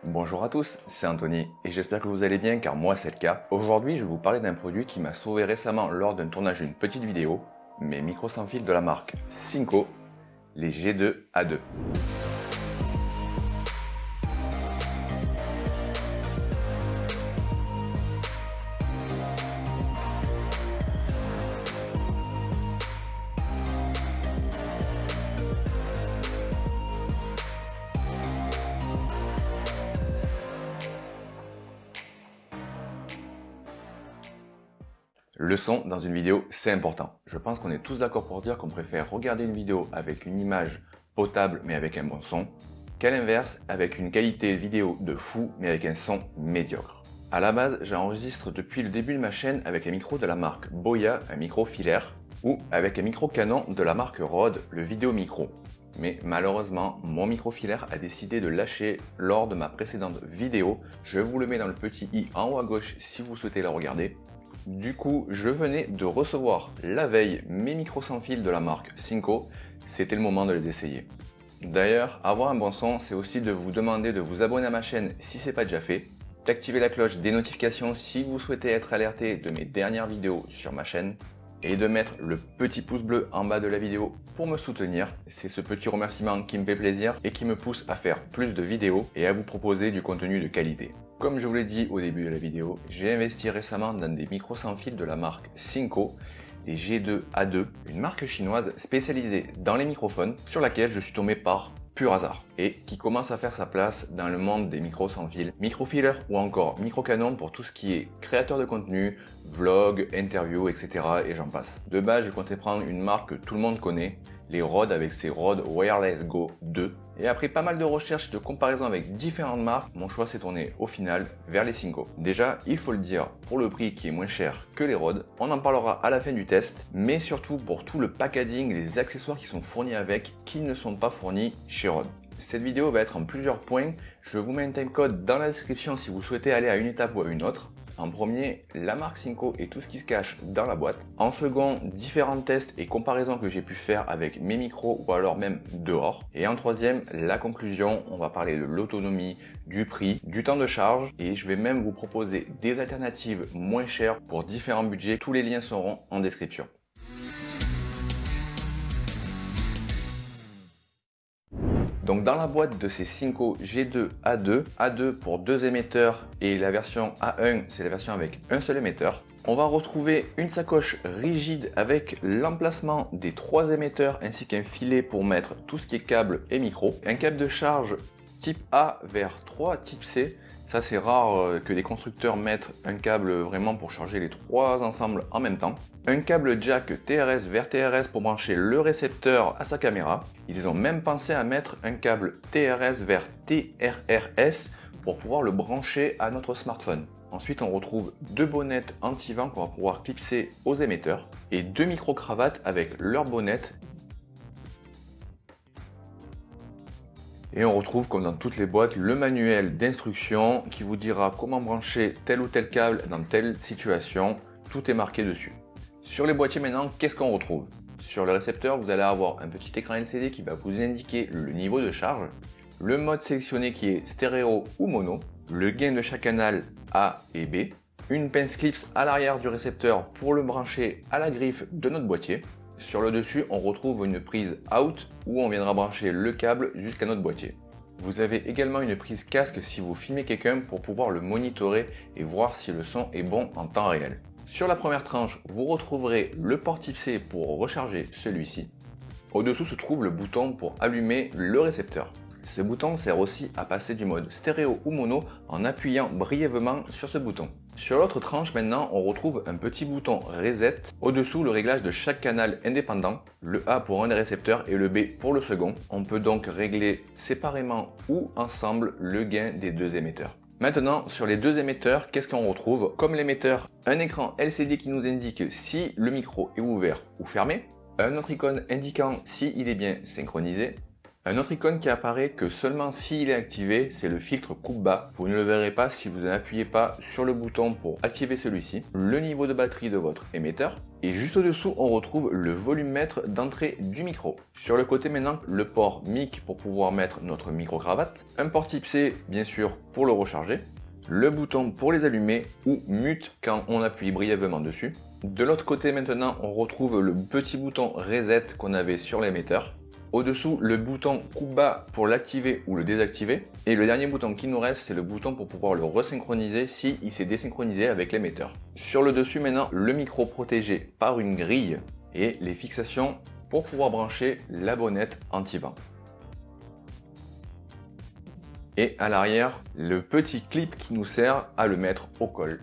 Bonjour à tous, c'est Anthony et j'espère que vous allez bien car moi c'est le cas. Aujourd'hui je vais vous parler d'un produit qui m'a sauvé récemment lors d'un tournage d'une petite vidéo, mes micros sans fil de la marque Synco, les G2A2. Le son dans une vidéo, c'est important. Je pense qu'on est tous d'accord pour dire qu'on préfère regarder une vidéo avec une image potable mais avec un bon son, qu'à l'inverse avec une qualité vidéo de fou mais avec un son médiocre. À la base, j'enregistre depuis le début de ma chaîne avec un micro de la marque Boya, un micro filaire, ou avec un micro Canon de la marque Rode, le Vidéo Micro. Mais malheureusement, mon micro filaire a décidé de lâcher lors de ma précédente vidéo. Je vous le mets dans le petit i en haut à gauche si vous souhaitez la regarder. Du coup, je venais de recevoir la veille mes micros sans fil de la marque Synco, c'était le moment de les essayer. D'ailleurs, avoir un bon son, c'est aussi de vous demander de vous abonner à ma chaîne si ce n'est pas déjà fait, d'activer la cloche des notifications si vous souhaitez être alerté de mes dernières vidéos sur ma chaîne, et de mettre le petit pouce bleu en bas de la vidéo pour me soutenir. C'est ce petit remerciement qui me fait plaisir et qui me pousse à faire plus de vidéos et à vous proposer du contenu de qualité. Comme je vous l'ai dit au début de la vidéo, j'ai investi récemment dans des micros sans fil de la marque Synco, les G2A2, une marque chinoise spécialisée dans les microphones sur laquelle je suis tombé par pur hasard et qui commence à faire sa place dans le monde des micros sans fil, micro-filaire ou encore micro-canon pour tout ce qui est créateur de contenu, vlog, interview, etc. et j'en passe. De base, je comptais prendre une marque que tout le monde connaît, les Rode avec ses Rode Wireless Go 2. Et après pas mal de recherches et de comparaisons avec différentes marques, mon choix s'est tourné au final vers les Synco. Déjà, il faut le dire, pour le prix qui est moins cher que les Rode, on en parlera à la fin du test, mais surtout pour tout le packaging, les accessoires qui sont fournis avec, qui ne sont pas fournis chez Rode. Cette vidéo va être en plusieurs points, je vous mets un timecode dans la description si vous souhaitez aller à une étape ou à une autre. En premier, la marque Synco et tout ce qui se cache dans la boîte. En second, différents tests et comparaisons que j'ai pu faire avec mes micros ou alors même dehors. Et en troisième, la conclusion, on va parler de l'autonomie, du prix, du temps de charge et je vais même vous proposer des alternatives moins chères pour différents budgets. Tous les liens seront en description. Donc dans la boîte de ces Synco G2A2, A2 pour 2 émetteurs et la version A1 c'est la version avec un seul émetteur. On va retrouver une sacoche rigide avec l'emplacement des 3 émetteurs ainsi qu'un filet pour mettre tout ce qui est câble et micro. Un câble de charge type A vers 3 type C. Ça c'est rare que les constructeurs mettent un câble vraiment pour charger les 3 ensemble en même temps. Un câble jack TRS vers TRS pour brancher le récepteur à sa caméra. Ils ont même pensé à mettre un câble TRS vers TRRS pour pouvoir le brancher à notre smartphone. Ensuite, on retrouve 2 bonnettes anti-vent qu'on va pouvoir clipser aux émetteurs et 2 micro-cravates avec leur bonnette. Et on retrouve, comme dans toutes les boîtes, le manuel d'instruction qui vous dira comment brancher tel ou tel câble dans telle situation. Tout est marqué dessus. Sur les boîtiers maintenant, qu'est-ce qu'on retrouve? Sur le récepteur, vous allez avoir un petit écran LCD qui va vous indiquer le niveau de charge, le mode sélectionné qui est stéréo ou mono, le gain de chaque canal A et B, une pince clips à l'arrière du récepteur pour le brancher à la griffe de notre boîtier. Sur le dessus, on retrouve une prise out où on viendra brancher le câble jusqu'à notre boîtier. Vous avez également une prise casque si vous filmez quelqu'un pour pouvoir le monitorer et voir si le son est bon en temps réel. Sur la première tranche, vous retrouverez le port type C pour recharger celui-ci. Au-dessous se trouve le bouton pour allumer le récepteur. Ce bouton sert aussi à passer du mode stéréo ou mono en appuyant brièvement sur ce bouton. Sur l'autre tranche maintenant, on retrouve un petit bouton reset. Au-dessous, le réglage de chaque canal indépendant, le A pour un des récepteurs et le B pour le second. On peut donc régler séparément ou ensemble le gain des 2 émetteurs. Maintenant, sur les 2 émetteurs, qu'est-ce qu'on retrouve? Comme l'émetteur, un écran LCD qui nous indique si le micro est ouvert ou fermé, un autre icône indiquant s'il est bien synchronisé, Un autre icône qui apparaît que seulement s'il est activé, c'est le filtre coupe-bas. Vous ne le verrez pas si vous n'appuyez pas sur le bouton pour activer celui-ci, le niveau de batterie de votre émetteur, et juste au-dessous, on retrouve le volumètre d'entrée du micro. Sur le côté maintenant, le port mic pour pouvoir mettre notre micro-cravate, un port type C, bien sûr, pour le recharger, le bouton pour les allumer ou mute quand on appuie brièvement dessus. De l'autre côté maintenant, on retrouve le petit bouton reset qu'on avait sur l'émetteur. Au-dessous, le bouton coupe-bas pour l'activer ou le désactiver. Et le dernier bouton qui nous reste, c'est le bouton pour pouvoir le resynchroniser si il s'est désynchronisé avec l'émetteur. Sur le dessus maintenant, le micro protégé par une grille et les fixations pour pouvoir brancher la bonnette anti-vent. Et à l'arrière, le petit clip qui nous sert à le mettre au col.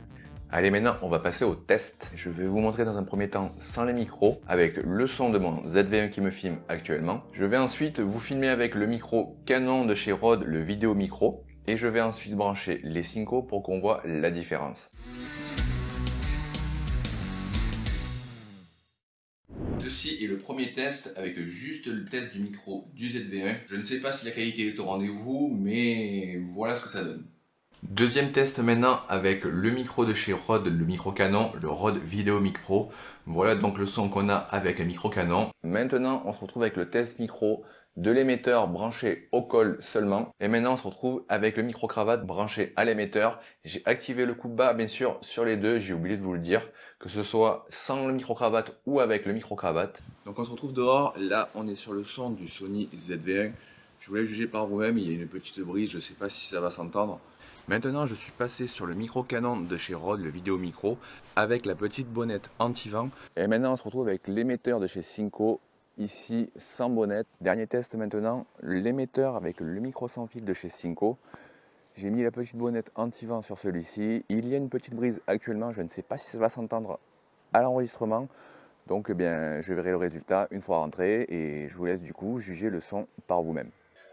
Allez, maintenant, on va passer au test. Je vais vous montrer dans un premier temps sans les micros, avec le son de mon ZV1 qui me filme actuellement. Je vais ensuite vous filmer avec le micro Canon de chez Rode, le vidéo micro. Et je vais ensuite brancher les Synco pour qu'on voit la différence. Ceci est le premier test avec juste le test du micro du ZV1. Je ne sais pas si la qualité est au rendez-vous, mais voilà ce que ça donne. Deuxième test maintenant avec le micro de chez Rode, le micro Canon, le Rode Video Mic Pro. Voilà donc le son qu'on a avec un micro Canon. Maintenant, on se retrouve avec le test micro de l'émetteur branché au col seulement. Et maintenant, on se retrouve avec le micro cravate branché à l'émetteur. J'ai activé le coupe-bas, bien sûr, sur les deux. J'ai oublié de vous le dire, que ce soit sans le micro cravate ou avec le micro cravate. Donc on se retrouve dehors. Là, on est sur le son du Sony ZV1. Je voulais juger par vous-même. Il y a une petite brise. Je ne sais pas si ça va s'entendre. Maintenant, je suis passé sur le micro Canon de chez Rode, le vidéo micro, avec la petite bonnette anti-vent. Et maintenant, on se retrouve avec l'émetteur de chez Synco, ici sans bonnette. Dernier test maintenant, l'émetteur avec le micro sans fil de chez Synco. J'ai mis la petite bonnette anti-vent sur celui-ci. Il y a une petite brise actuellement, je ne sais pas si ça va s'entendre à l'enregistrement. Donc, eh bien, je verrai le résultat une fois rentré et je vous laisse du coup juger le son par vous-même.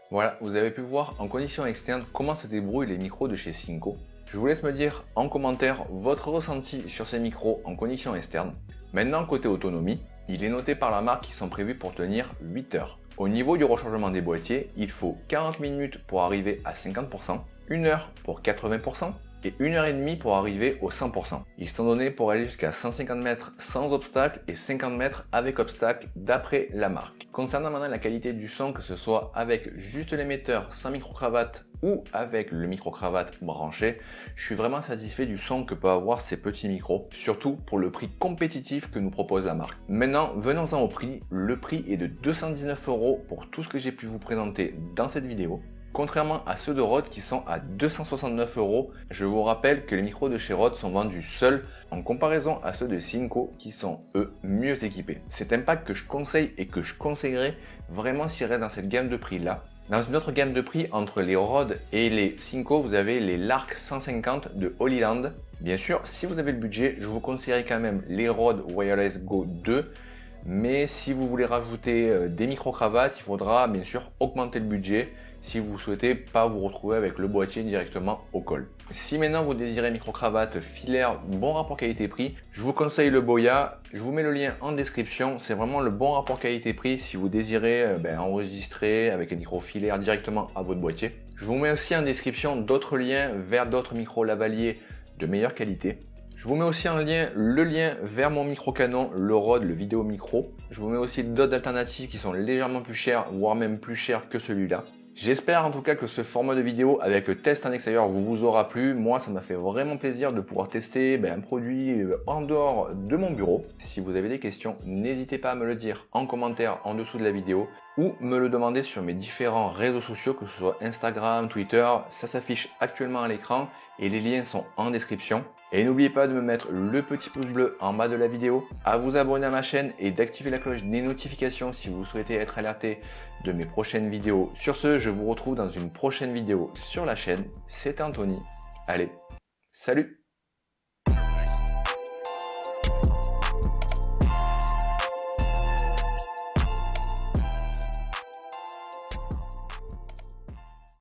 Voilà, vous avez pu voir en conditions externes comment se débrouillent les micros de chez Synco. Je vous laisse me dire en commentaire votre ressenti sur ces micros en conditions externes. Maintenant, côté autonomie, il est noté par la marque qu'ils sont prévus pour tenir 8 heures. Au niveau du rechargement des boîtiers, il faut 40 minutes pour arriver à 50%, 1 heure pour 80%, et 1h30 pour arriver au 100%. Ils sont donnés pour aller jusqu'à 150 mètres sans obstacle et 50 mètres avec obstacle d'après la marque. Concernant maintenant la qualité du son, que ce soit avec juste l'émetteur sans micro-cravate ou avec le micro-cravate branché, je suis vraiment satisfait du son que peut avoir ces petits micros, surtout pour le prix compétitif que nous propose la marque. Maintenant, venons-en au prix. Le prix est de 219 € pour tout ce que j'ai pu vous présenter dans cette vidéo. Contrairement à ceux de Rode qui sont à 269 €, je vous rappelle que les micros de chez Rode sont vendus seuls en comparaison à ceux de Synco qui sont eux mieux équipés. C'est un pack que je conseille et que je conseillerais vraiment s'il reste dans cette gamme de prix là. Dans une autre gamme de prix entre les Rode et les Synco, vous avez les Lark 150 de Holyland. Bien sûr, si vous avez le budget, je vous conseillerais quand même les Rode Wireless Go 2. Mais si vous voulez rajouter des micro-cravates, il faudra bien sûr augmenter le budget si vous souhaitez pas vous retrouver avec le boîtier directement au col. Si maintenant vous désirez micro-cravate filaire, bon rapport qualité-prix, je vous conseille le Boya. Je vous mets le lien en description. C'est vraiment le bon rapport qualité-prix si vous désirez enregistrer avec un micro filaire directement à votre boîtier. Je vous mets aussi en description d'autres liens vers d'autres micros lavaliers de meilleure qualité. Je vous mets aussi en lien le lien vers mon micro Canon, le Rode, le vidéo micro. Je vous mets aussi d'autres alternatives qui sont légèrement plus chères, voire même plus chères que celui-là. J'espère en tout cas que ce format de vidéo avec le test en extérieur vous aura plu. Moi, ça m'a fait vraiment plaisir de pouvoir tester un produit en dehors de mon bureau. Si vous avez des questions, n'hésitez pas à me le dire en commentaire en dessous de la vidéo ou me le demander sur mes différents réseaux sociaux, que ce soit Instagram, Twitter. Ça s'affiche actuellement à l'écran et les liens sont en description. Et n'oubliez pas de me mettre le petit pouce bleu en bas de la vidéo, à vous abonner à ma chaîne et d'activer la cloche des notifications si vous souhaitez être alerté de mes prochaines vidéos. Sur ce, je vous retrouve dans une prochaine vidéo sur la chaîne. C'était Anthony. Allez, salut!